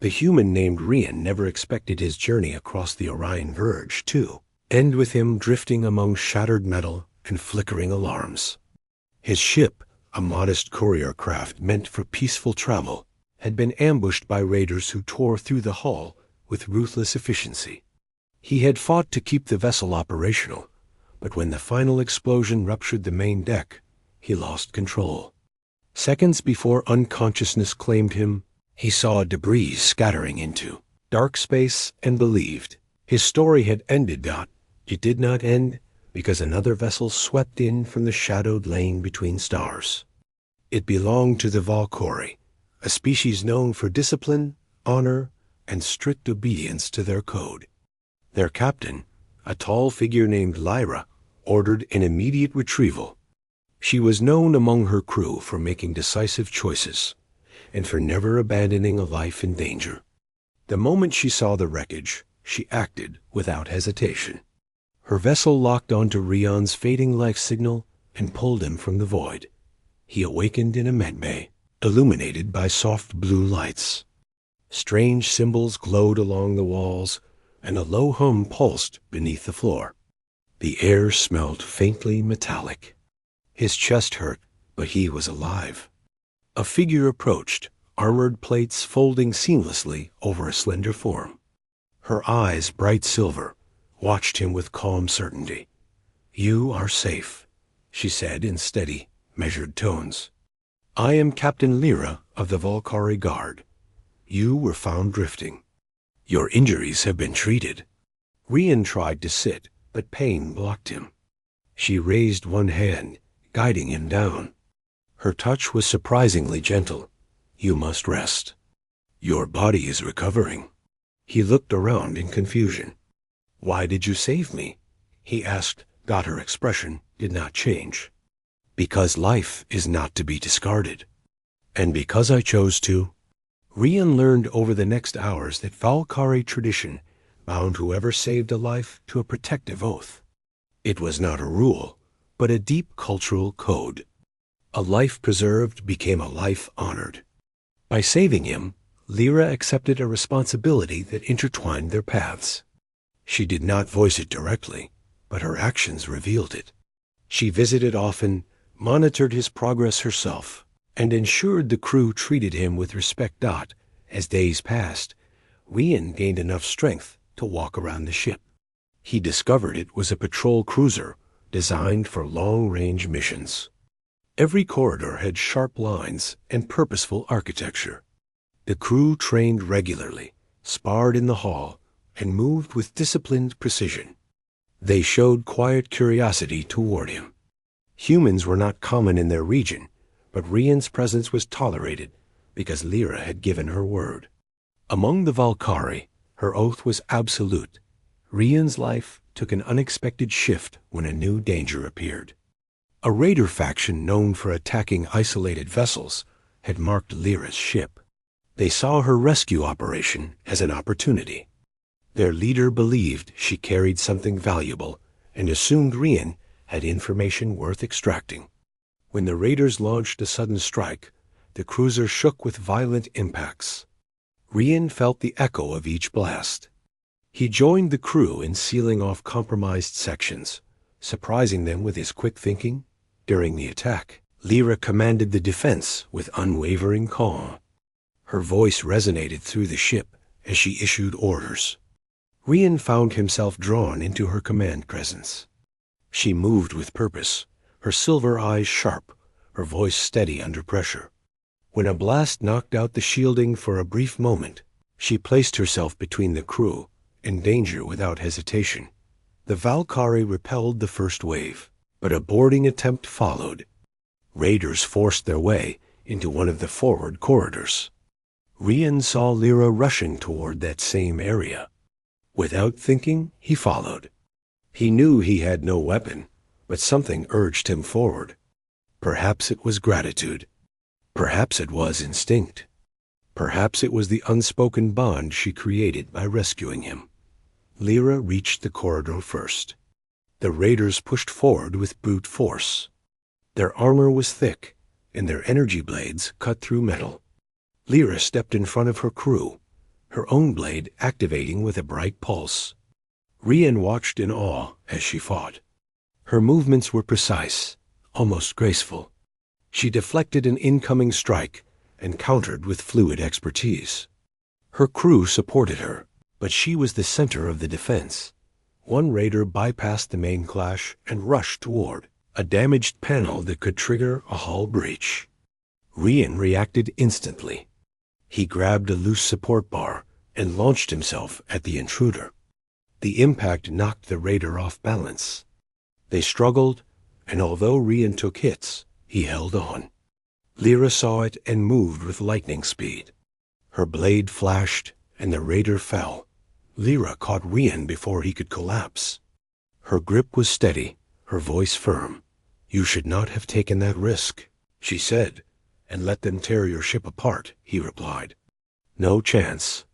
The human named Rian never expected his journey across the Orion Verge to end with him drifting among shattered metal and flickering alarms. His ship, a modest courier craft meant for peaceful travel, had been ambushed by raiders who tore through the hull with ruthless efficiency. He had fought to keep the vessel operational, but when the final explosion ruptured the main deck, he lost control. Seconds before unconsciousness claimed him, he saw debris scattering into dark space and believed his story had ended. It did not end because another vessel swept in from the shadowed lane between stars. It belonged to the Valkyrie, a species known for discipline, honor, and strict obedience to their code. Their captain, a tall figure named Lyra, ordered an immediate retrieval. She was known among her crew for making decisive choices and for never abandoning a life in danger. The moment she saw the wreckage, she acted without hesitation. Her vessel locked onto Rion's fading life signal and pulled him from the void. He awakened in a medbay, illuminated by soft blue lights. Strange symbols glowed along the walls, and a low hum pulsed beneath the floor. The air smelled faintly metallic. His chest hurt, but he was alive. A figure approached, armored plates folding seamlessly over a slender form. Her eyes, bright silver, watched him with calm certainty. "You are safe," she said in steady, measured tones. "I am Captain Lyra of the Valkyrie Guard. You were found drifting. Your injuries have been treated." Rian tried to sit, but pain blocked him. She raised one hand, guiding him down. Her touch was surprisingly gentle. "You must rest. Your body is recovering." He looked around in confusion. "Why did you save me?" he asked. Her expression did not change. "Because life is not to be discarded. And because I chose to." Rian learned over the next hours that Valkyrie tradition bound whoever saved a life to a protective oath. It was not a rule, but a deep cultural code. A life preserved became a life honored. By saving him, Lyra accepted a responsibility that intertwined their paths. She did not voice it directly, but her actions revealed it. She visited often, monitored his progress herself, and ensured the crew treated him with respect. As days passed, Rian gained enough strength to walk around the ship. He discovered it was a patrol cruiser designed for long-range missions. Every corridor had sharp lines and purposeful architecture. The crew trained regularly, sparred in the hall, and moved with disciplined precision. They showed quiet curiosity toward him. Humans were not common in their region, but Rian's presence was tolerated because Lyra had given her word. Among the Valkyrie, her oath was absolute. Rian's life took an unexpected shift when a new danger appeared. A raider faction known for attacking isolated vessels had marked Lyra's ship. They saw her rescue operation as an opportunity. Their leader believed she carried something valuable and assumed Rian had information worth extracting. When the raiders launched a sudden strike, the cruiser shook with violent impacts. Rian felt the echo of each blast. He joined the crew in sealing off compromised sections, surprising them with his quick thinking. During the attack, Lyra commanded the defense with unwavering calm. Her voice resonated through the ship as she issued orders. Rian found himself drawn into her command presence. She moved with purpose, her silver eyes sharp, her voice steady under pressure. When a blast knocked out the shielding for a brief moment, she placed herself between the crew and danger without hesitation. The Valkyrie repelled the first wave, but a boarding attempt followed. Raiders forced their way into one of the forward corridors. Rian saw Lyra rushing toward that same area. Without thinking, he followed. He knew he had no weapon, but something urged him forward. Perhaps it was gratitude. Perhaps it was instinct. Perhaps it was the unspoken bond she created by rescuing him. Lyra reached the corridor first. The raiders pushed forward with brute force. Their armor was thick, and their energy blades cut through metal. Lyra stepped in front of her crew, her own blade activating with a bright pulse. Rian watched in awe as she fought. Her movements were precise, almost graceful. She deflected an incoming strike and countered with fluid expertise. Her crew supported her, but she was the center of the defense. One raider bypassed the main clash and rushed toward a damaged panel that could trigger a hull breach. Rian reacted instantly. He grabbed a loose support bar and launched himself at the intruder. The impact knocked the raider off balance. They struggled, and although Rian took hits, he held on. Lyra saw it and moved with lightning speed. Her blade flashed, and the raider fell. Lyra caught Rian before he could collapse. Her grip was steady, her voice firm. "You should not have taken that risk," she said. "And let them tear your ship apart," he replied. "No chance."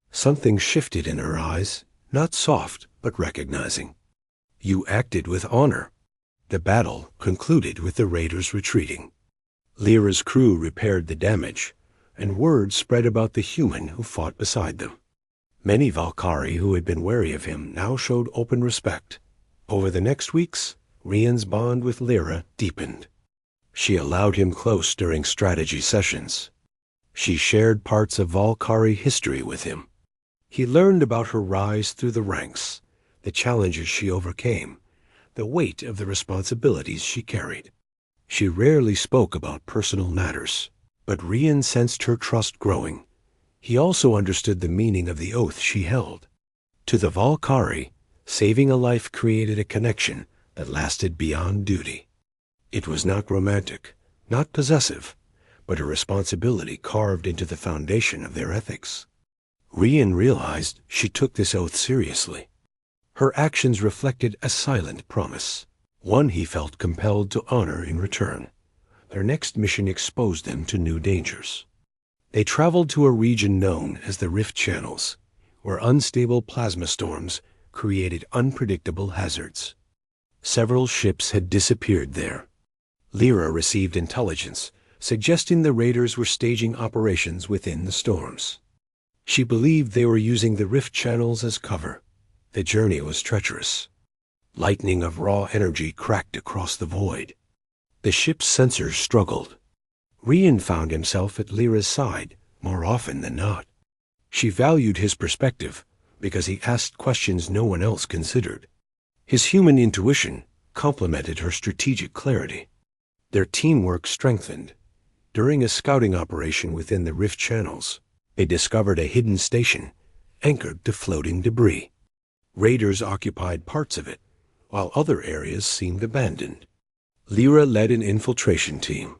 Something shifted in her eyes, not soft, but recognizing. "You acted with honor." The battle concluded with the raiders retreating. Lyra's crew repaired the damage, and word spread about the human who fought beside them. Many Valkyrie who had been wary of him now showed open respect. Over the next weeks, Rian's bond with Lyra deepened. She allowed him close during strategy sessions. She shared parts of Valkyrie history with him. He learned about her rise through the ranks, the challenges she overcame, the weight of the responsibilities she carried. She rarely spoke about personal matters, but Rian sensed her trust growing. He also understood the meaning of the oath she held. To the Valkyrie, saving a life created a connection that lasted beyond duty. It was not romantic, not possessive, but a responsibility carved into the foundation of their ethics. Rian realized she took this oath seriously. Her actions reflected a silent promise, one he felt compelled to honor in return. Their next mission exposed them to new dangers. They traveled to a region known as the Rift Channels, where unstable plasma storms created unpredictable hazards. Several ships had disappeared there. Lyra received intelligence suggesting the raiders were staging operations within the storms. She believed they were using the Rift Channels as cover. The journey was treacherous. Lightning of raw energy cracked across the void. The ship's sensors struggled. Rian found himself at Lyra's side more often than not. She valued his perspective because he asked questions no one else considered. His human intuition complemented her strategic clarity. Their teamwork strengthened. During a scouting operation within the Rift Channels, they discovered a hidden station anchored to floating debris. Raiders occupied parts of it, while other areas seemed abandoned. Lyra led an infiltration team.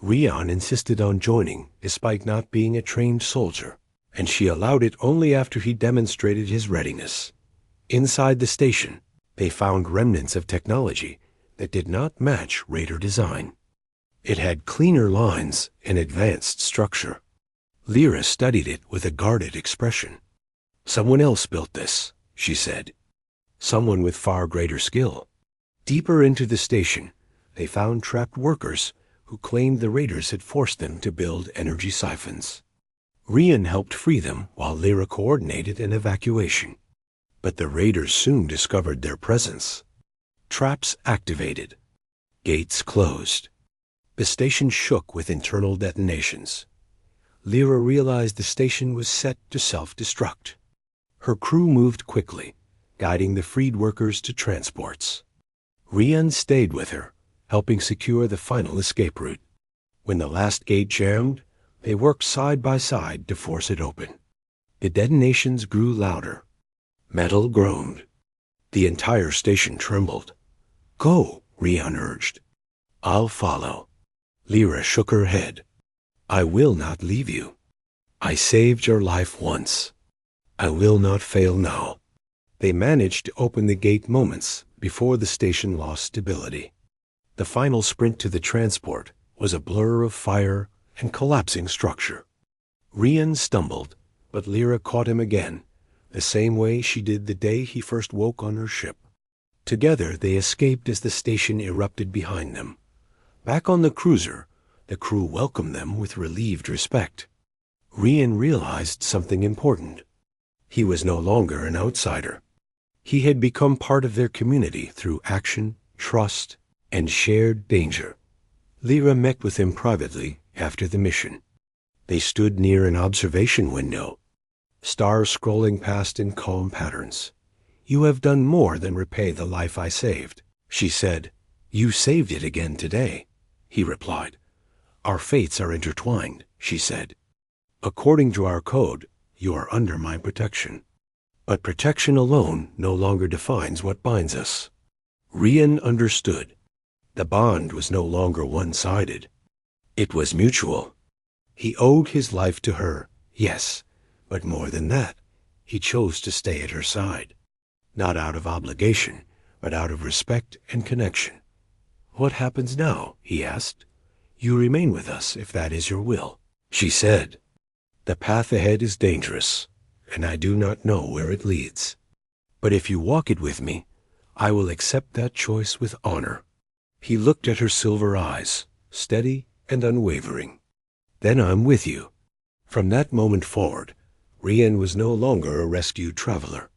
Rian insisted on joining despite not being a trained soldier, and she allowed it only after he demonstrated his readiness. Inside the station, they found remnants of technology that did not match Raider design. It had cleaner lines and advanced structure. Lyra studied it with a guarded expression. "Someone else built this," she said. "Someone with far greater skill." Deeper into the station, they found trapped workers who claimed the raiders had forced them to build energy siphons. Rian helped free them while Lyra coordinated an evacuation. But the raiders soon discovered their presence. Traps activated. Gates closed. The station shook with internal detonations. Lyra realized the station was set to self-destruct. Her crew moved quickly, guiding the freed workers to transports. Rian stayed with her, helping secure the final escape route. When the last gate jammed, they worked side by side to force it open. The detonations grew louder. Metal groaned. The entire station trembled. "Go," Rian urged. "I'll follow." Lyra shook her head. "I will not leave you. I saved your life once. I will not fail now." They managed to open the gate moments before the station lost stability. The final sprint to the transport was a blur of fire and collapsing structure. Rian stumbled, but Lyra caught him again, the same way she did the day he first woke on her ship. Together they escaped as the station erupted behind them. Back on the cruiser, the crew welcomed them with relieved respect. Rian realized something important. He was no longer an outsider. He had become part of their community through action, trust, and shared danger. Lyra met with him privately after the mission. They stood near an observation window, stars scrolling past in calm patterns. "You have done more than repay the life I saved," she said. "You saved it again today," he replied. "Our fates are intertwined," she said. "According to our code, you are under my protection. But protection alone no longer defines what binds us." Rian understood. The bond was no longer one-sided. It was mutual. He owed his life to her, yes, but more than that, he chose to stay at her side. Not out of obligation, but out of respect and connection. "What happens now?" he asked. "You remain with us if that is your will," she said. "The path ahead is dangerous, and I do not know where it leads. But if you walk it with me, I will accept that choice with honor." He looked at her silver eyes, steady and unwavering. "Then I'm with you." From that moment forward, Rian was no longer a rescued traveler.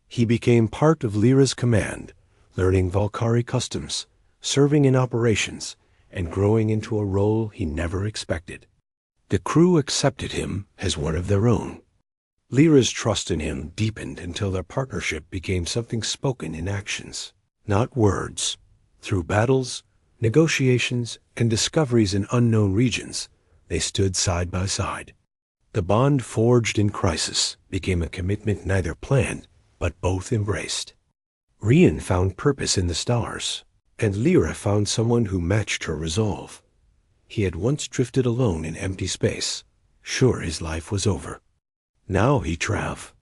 He became part of Lyra's command, learning Valkyrie customs, serving in operations, and growing into a role he never expected. The crew accepted him as one of their own. Lyra's trust in him deepened until their partnership became something spoken in actions, not words. Through battles, negotiations, and discoveries in unknown regions, they stood side by side. The bond forged in crisis became a commitment neither planned, but both embraced. Rian found purpose in the stars, and Lyra found someone who matched her resolve. He had once drifted alone in empty space, sure his life was over. Now he trav.